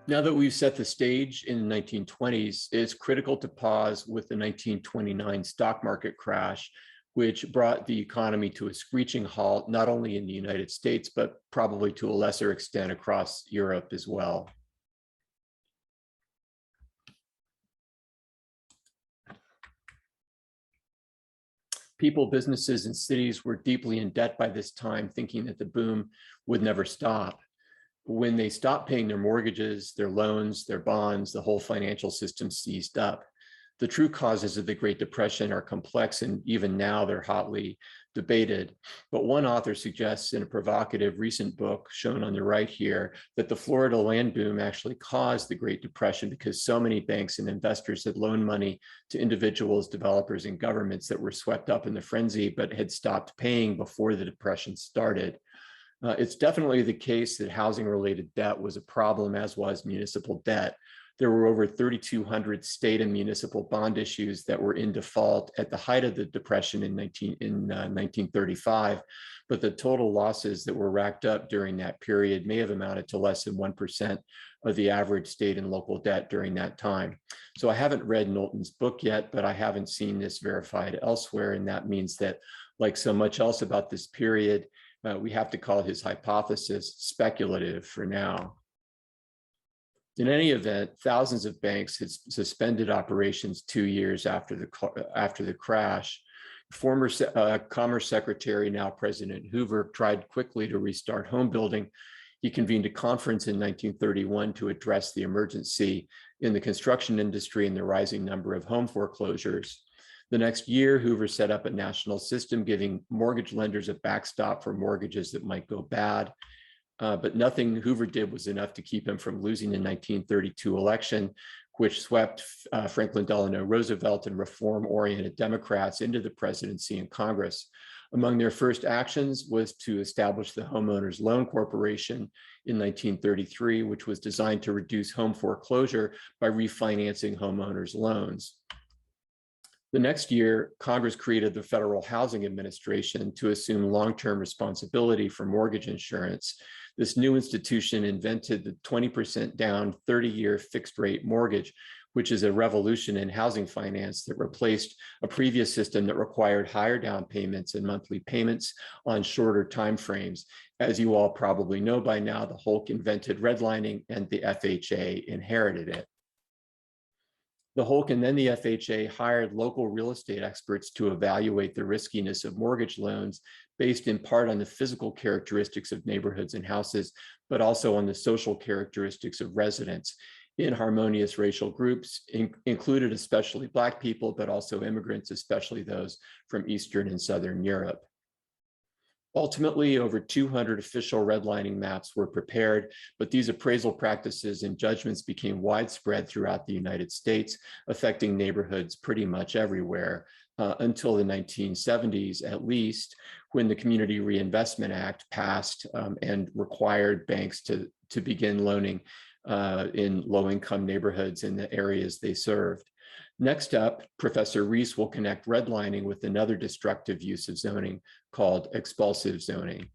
Now that we've set the stage in the 1920s, it's critical to pause with the 1929 stock market crash, which brought the economy to a screeching halt, not only in the United States, but probably to a lesser extent across Europe as well. People, businesses, and cities were deeply in debt by this time, thinking that the boom would never stop. When they stopped paying their mortgages, their loans, their bonds, the whole financial system seized up. The true causes of the Great Depression are complex, and even now they're hotly debated. But one author suggests in a provocative recent book shown on the right here that the Florida land boom actually caused the Great Depression because so many banks and investors had loaned money to individuals, developers, and governments that were swept up in the frenzy but had stopped paying before the Depression started. It's definitely the case that housing-related debt was a problem, as was municipal debt. There were over 3,200 state and municipal bond issues that were in default at the height of the Depression in 1935, but the total losses that were racked up during that period may have amounted to less than 1% of the average state and local debt during that time. So I haven't read Knowlton's book yet, but I haven't seen this verified elsewhere, and that means that, like so much else about this period, we have to call his hypothesis speculative for now. In any event, thousands of banks had suspended operations 2 years after the crash. Former Commerce Secretary, now President Hoover, tried quickly to restart home building. He convened a conference in 1931 to address the emergency in the construction industry and the rising number of home foreclosures. The next year, Hoover set up a national system giving mortgage lenders a backstop for mortgages that might go bad. But nothing Hoover did was enough to keep him from losing the 1932 election, which swept Franklin Delano Roosevelt and reform-oriented Democrats into the presidency and Congress. Among their first actions was to establish the Homeowners Loan Corporation in 1933, which was designed to reduce home foreclosure by refinancing homeowners' loans. The next year, Congress created the Federal Housing Administration to assume long-term responsibility for mortgage insurance. This new institution invented the 20% down 30-year fixed-rate mortgage, which is a revolution in housing finance that replaced a previous system that required higher down payments and monthly payments on shorter timeframes. As you all probably know by now, the Hulk invented redlining, and the FHA inherited it. The Hulk and then the FHA hired local real estate experts to evaluate the riskiness of mortgage loans based in part on the physical characteristics of neighborhoods and houses, but also on the social characteristics of residents. Inharmonious racial groups included especially Black people, but also immigrants, especially those from Eastern and Southern Europe. Ultimately, over 200 official redlining maps were prepared, but these appraisal practices and judgments became widespread throughout the United States, affecting neighborhoods pretty much everywhere until the 1970s, at least, when the Community Reinvestment Act passed and required banks to begin loaning in low-income neighborhoods in the areas they served. Next up, Professor Reese will connect redlining with another destructive use of zoning called expulsive zoning.